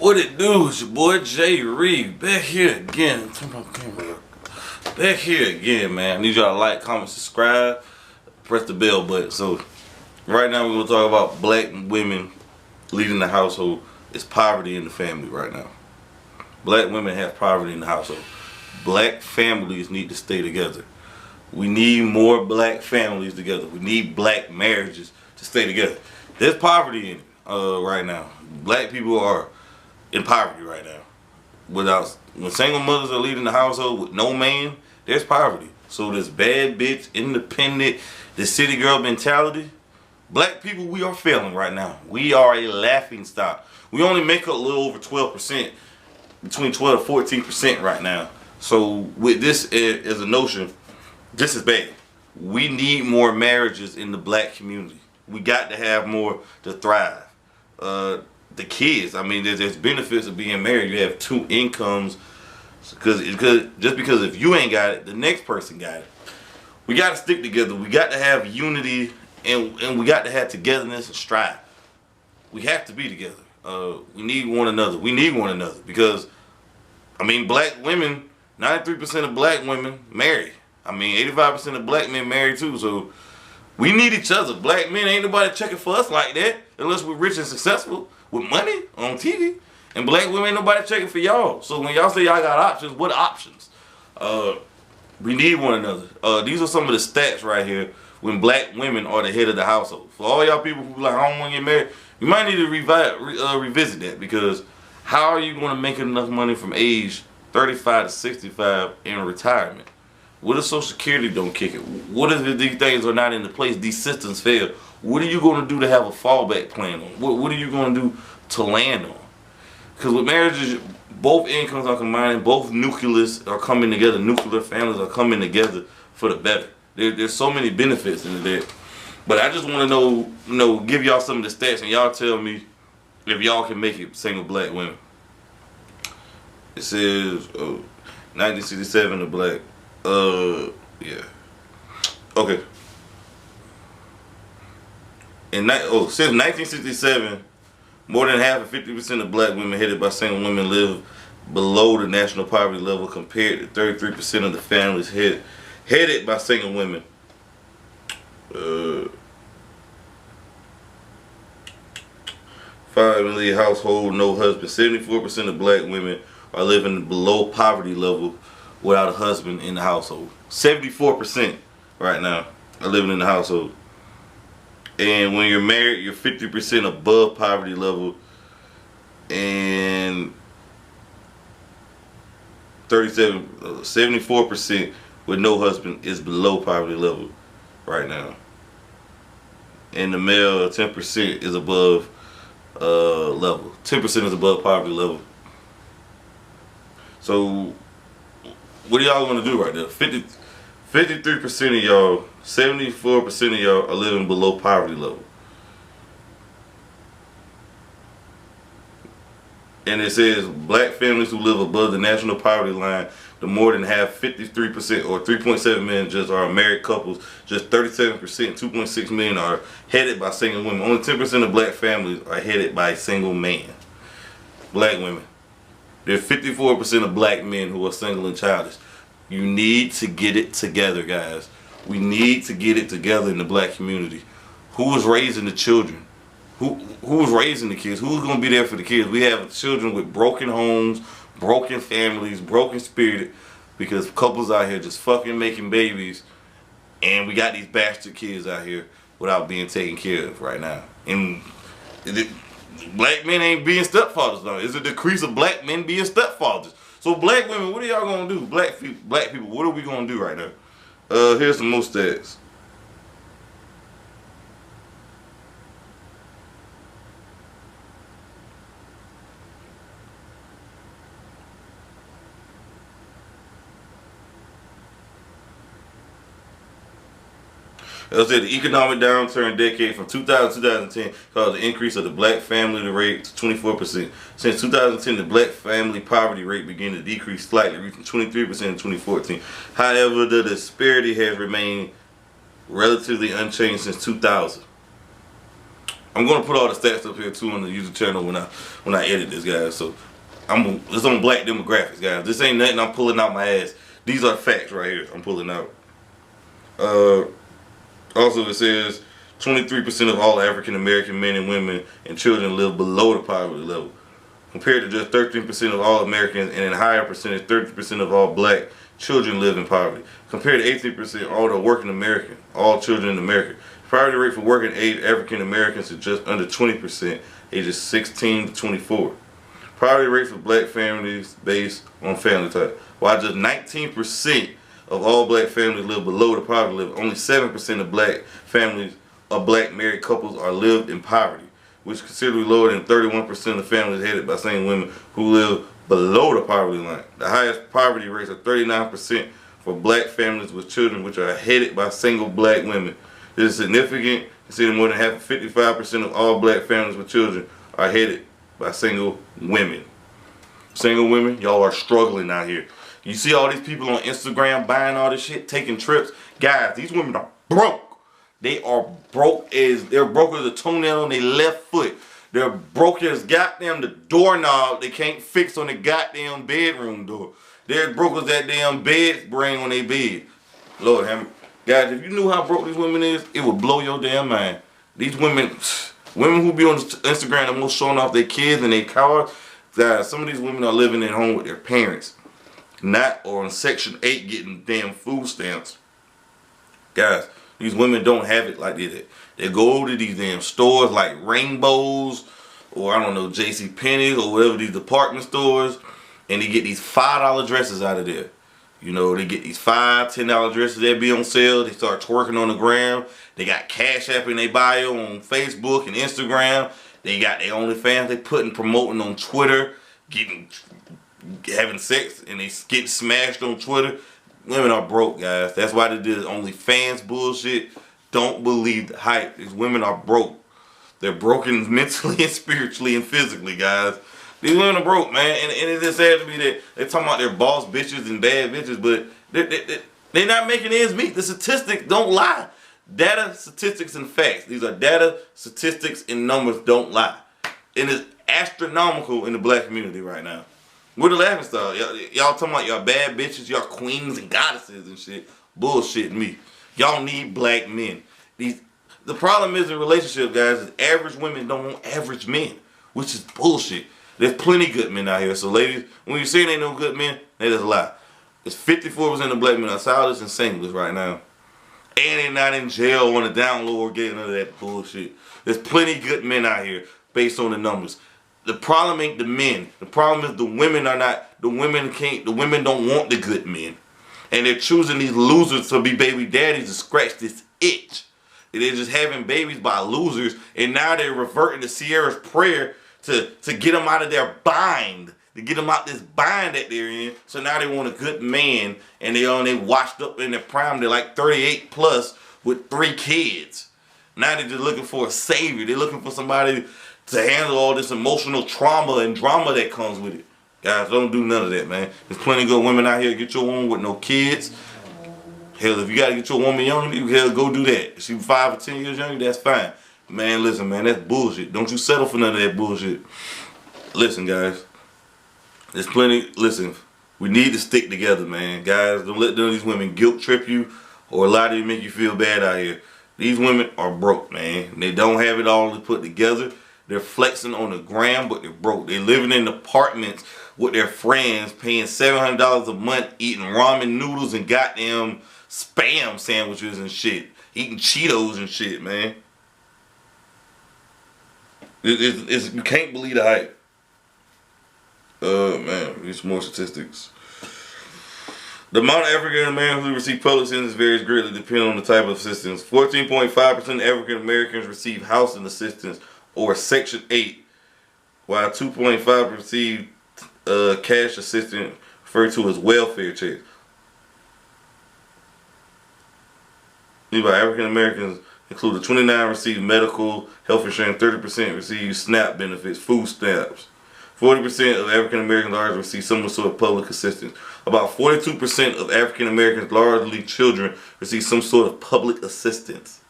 What it do? It's your boy Jay Reed back here again. Turn my camera up. Back here again, man. I need y'all to like, comment, subscribe, press the bell button. So right now we're gonna talk about black women leading the household. It's poverty in the family right now. Black women have poverty in the household. Black families need to stay together. We need more black families together. We need black marriages to stay together. There's poverty in it right now. Black people are in poverty right now. When single mothers are leading the household with no man, there's poverty. So this bad bitch, independent, the city girl mentality, black people, we are failing right now. We are a laughing stock. We only make up a little over 12%, between 12 and 14% right now. So with this as a notion, this is bad. We need more marriages in the black community. We got to have more to thrive. The kids, I mean, there's benefits of being married. You have two incomes, because if you ain't got it, the next person got it. We got to stick together. We got to have unity, and we got to have togetherness and strive. We have to be together. We need one another. We need one another because, I mean, black women, 93% of black women marry. I mean, 85% of black men marry too. So we need each other. Black men, ain't nobody checking for us like that unless we're rich and successful with money on TV. And black women, ain't nobody checking for y'all. So when y'all say y'all got options, what options? We need one another. These are some of the stats right here when black women are the head of the household. For all y'all people who like, I don't want to get married, you might need to revisit that, because how are you going to make enough money from age 35 to 65 in retirement? What if Social Security don't kick it? What if these things are not in place? These systems fail. What are you going to do to have a fallback plan on? What are you going to do to land on? Because with marriages, both incomes are combining, both nucleus are coming together, nuclear families are coming together for the better. There's so many benefits in that. But I just want to know, give y'all some of the stats, and y'all tell me if y'all can make it, single black women. It says 1967 the black. Yeah. Okay. Since 1967, more than half of 50% of black women headed by single women live below the national poverty level, compared to 33% of the families headed by single women. Family household, no husband. 74% of black women are living below poverty level without a husband in the household. 74% right now are living in the household. And when you're married, you're 50% above poverty level, and 74% with no husband is below poverty level right now. And the male, 10% is above level. 10% is above poverty level. So what are y'all gonna do right now? 53% of y'all, 74% of y'all are living below poverty level. And it says black families who live above the national poverty line, the more than half, 53% or 3.7 million just are married couples. Just 37%, 2.6 million are headed by single women. Only 10% of black families are headed by a single man. Black women. There's 54% of black men who are single and childless. You need to get it together, guys. We need to get it together in the black community. Who is raising the children? Who's raising the kids? Who's going to be there for the kids? We have children with broken homes, broken families, broken spirit, because couples out here just fucking making babies, and we got these bastard kids out here without being taken care of right now. And black men ain't being stepfathers now. It's a decrease of black men being stepfathers. So black women, what are y'all gonna do? Black people, what are we gonna do right now? Here's some more stats. It said the economic downturn decade from 2000 to 2010 caused the increase of the black family rate to 24%. Since 2010, the black family poverty rate began to decrease slightly, reaching 23% in 2014. However, the disparity has remained relatively unchanged since 2000. I'm gonna put all the stats up here too on the YouTube channel when I edit this, guys. So it's on black demographics, guys. This ain't nothing I'm pulling out my ass. These are facts right here. I'm pulling out. Also, it says 23% of all African American men and women and children live below the poverty level, compared to just 13% of all Americans, and in higher percentage, 30% of all black children live in poverty, compared to 18% of all the working American, all children in America. Poverty rate for working age African Americans is just under 20%, ages 16 to 24. Poverty rate for black families based on family type. While just 19% of all black families live below the poverty level, only 7% of black families or black married couples are lived in poverty, which is considerably lower than 31% of families headed by single women who live below the poverty line. The highest poverty rates are 39% for black families with children, which are headed by single black women. This is significant, considering more than half, 55% of all black families with children are headed by single women. Single women, y'all are struggling out here. You see all these people on Instagram buying all this shit, taking trips. Guys, these women are broke. They are they're broke as a toenail on their left foot. They're broke as goddamn the doorknob they can't fix on the goddamn bedroom door. They're broke as that damn bed spring on their bed. Lord have mercy. Guys, if you knew how broke these women is, it would blow your damn mind. These women who be on Instagram the most showing off their kids and their cars, guys, some of these women are living at home with their parents. Not or on Section 8 getting damn food stamps. Guys, these women don't have it like this. They go to these damn stores like Rainbows or I don't know, JCPenney's or whatever, these department stores, and they get these $5 dresses out of there. You know, they get these $5, $10 dresses that be on sale. They start twerking on the ground. They got Cash App in their bio on Facebook and Instagram. They got their OnlyFans they promoting on Twitter, having sex, and they get smashed on Twitter. Women are broke, guys. That's why they did OnlyFans bullshit. Don't believe the hype. These women are broke. They're broken mentally and spiritually and physically, guys. These women are broke, man, and it just sad to me that they're talking about their boss bitches and bad bitches, but they're not making ends meet. The statistics don't lie. Data, statistics, and facts. These are data, statistics, and numbers don't lie. And it's astronomical in the black community right now. We're the laughing stock. Y'all talking about y'all bad bitches, y'all queens and goddesses and shit. Bullshit me. Y'all need black men. The problem is in relationships, guys, is average women don't want average men, which is bullshit. There's plenty good men out here. So ladies, when you say ain't no good men, that is a lie. It's 54% of black men are childless and singless right now. And they're not in jail on the down low or getting none of that bullshit. There's plenty good men out here based on the numbers. The problem ain't the men. The problem is the women don't want the good men. And they're choosing these losers to be baby daddies to scratch this itch. They're just having babies by losers, and now they're reverting to Sierra's prayer to get them out of their bind, to get them out this bind that they're in. So now they want a good man, and they washed up in their prime. They're like 38 plus with 3 kids. Now they're just looking for a savior. They're looking for somebody to handle all this emotional trauma and drama that comes with it. Guys, don't do none of that, man. There's plenty of good women out here. Get your woman with no kids. Hell, if you gotta get your woman young, hell, go do that. If she 5 or 10 years younger, that's fine. Man, listen, man, that's bullshit. Don't you settle for none of that bullshit. Listen, guys. There's plenty. Listen, we need to stick together, man. Guys, don't let none of these women guilt trip you or lie to you, make you feel bad out here. These women are broke, man. They don't have it all put together. They're flexing on the gram, but they're broke. They're living in apartments with their friends, paying $700 a month, eating ramen noodles and goddamn Spam sandwiches and shit. Eating Cheetos and shit, man. You can't believe the hype. Man, there's more statistics. The amount of African Americans who receive public assistance varies greatly depending on the type of assistance. 14.5% of African Americans receive housing assistance or Section 8, while 2.5% receive cash assistance referred to as welfare checks. These by African Americans include 29% receive medical health insurance, 30% receive SNAP benefits, food stamps. 40% of African Americans largely receive some sort of public assistance. About 42% of African Americans, largely children, receive some sort of public assistance.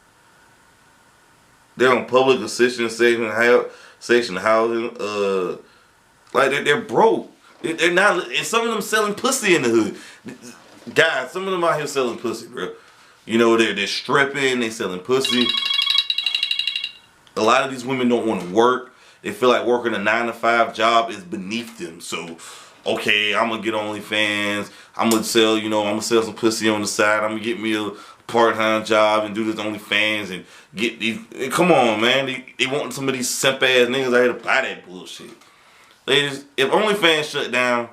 They're on public assistance section housing. Like they're broke. They're not, and some of them selling pussy in the hood. Guys, some of them out here selling pussy, bro. You know, they're stripping, they selling pussy. A lot of these women don't want to work. They feel like working a 9-to-5 job is beneath them. So, okay, I'm gonna get OnlyFans. I'm gonna sell, I'm gonna sell some pussy on the side. I'm gonna get me a part-time job and do this OnlyFans and get these. Come on, man. They want some of these simp ass niggas out here to buy that bullshit. Ladies, if OnlyFans shut down,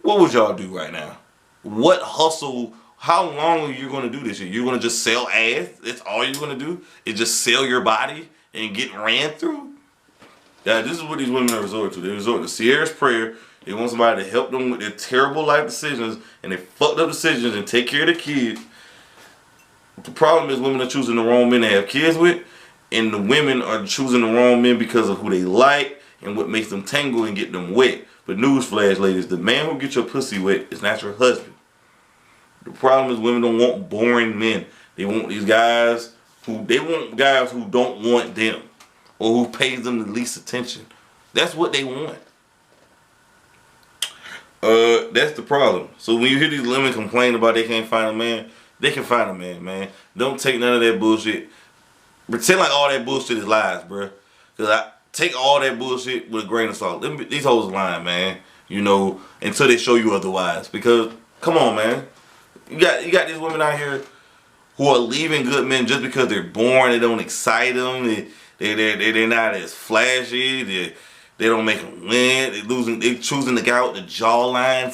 what would y'all do right now? What hustle? How long are you gonna do this shit? You're gonna just sell ass? That's all you're gonna do? Is just sell your body and get ran through? Yeah, this is what these women are resorting to. They resort to Sierra's prayer. They want somebody to help them with their terrible life decisions and their fucked up decisions and take care of their kids. The problem is women are choosing the wrong men to have kids with, and the women are choosing the wrong men because of who they like and what makes them tangle and get them wet. But newsflash, ladies, the man who gets your pussy wet is not your husband. The problem is women don't want boring men. They want these guys who don't want them or who pays them the least attention. That's what they want. That's the problem. So when you hear these women complain about they can't find a man, they can find a man, man. Don't take none of that bullshit. Pretend like all that bullshit is lies, bruh. Cause I take all that bullshit with a grain of salt. These hoes are lying, man. Until they show you otherwise. Because come on, man. You got these women out here who are leaving good men just because they're boring. They don't excite them. They're not as flashy. They don't make them win. They're choosing the guy with the jawline,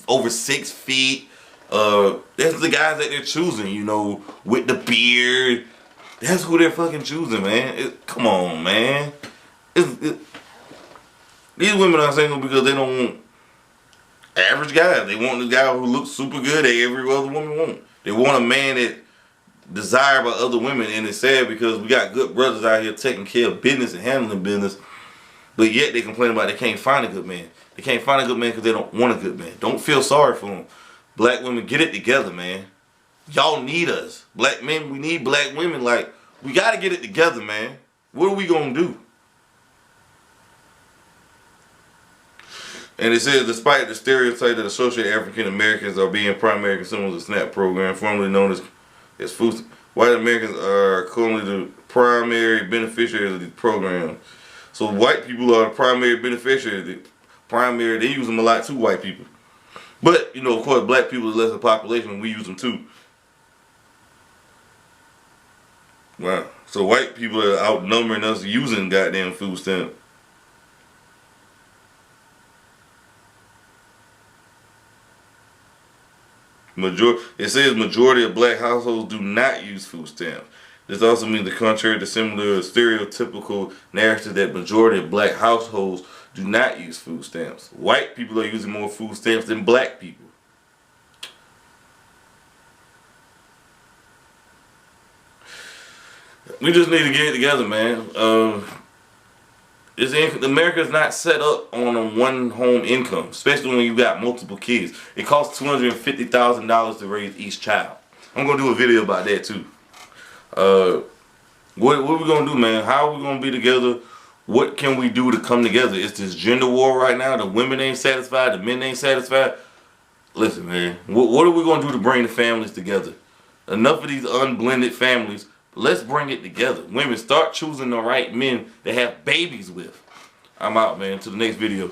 over 6 feet. That's the guys that they're choosing, with the beard. That's who they're fucking choosing, man. Come on, man. These women are single because they don't want average guys. They want the guy who looks super good that every other woman wants. They want a man that desired by other women, and it's sad because we got good brothers out here taking care of business and handling business, but yet they complain about they can't find a good man. They can't find a good man because they don't want a good man. Don't feel sorry for them. Black women, get it together, man. Y'all need us. Black men, we need black women. Like, we got to get it together, man. What are we going to do? And it says, despite the stereotype that associate African Americans are being primary consumers of the SNAP program, formerly known as food, white Americans are currently the primary beneficiaries of the program. So white people are the primary beneficiaries. They use them a lot too, white people. But, of course, black people is less of a population, we use them too. Wow. So white people are outnumbering us using goddamn food stamps. It says majority of black households do not use food stamps. This also means the contrary to similar stereotypical narrative that majority of black households do not use food stamps. White people are using more food stamps than black people. We just need to get it together, man. America's not set up on a one home income, especially when you got multiple kids. It costs $250,000 to raise each child. I'm gonna do a video about that too. What are we gonna do, man? How are we gonna be together? What can we do to come together? It's this gender war right now. The women ain't satisfied, the men ain't satisfied. Listen, man, what are we gonna do to bring the families together? Enough of these unblended families. Let's bring it together. Women, start choosing the right men to have babies with. I'm out, man. To the next video.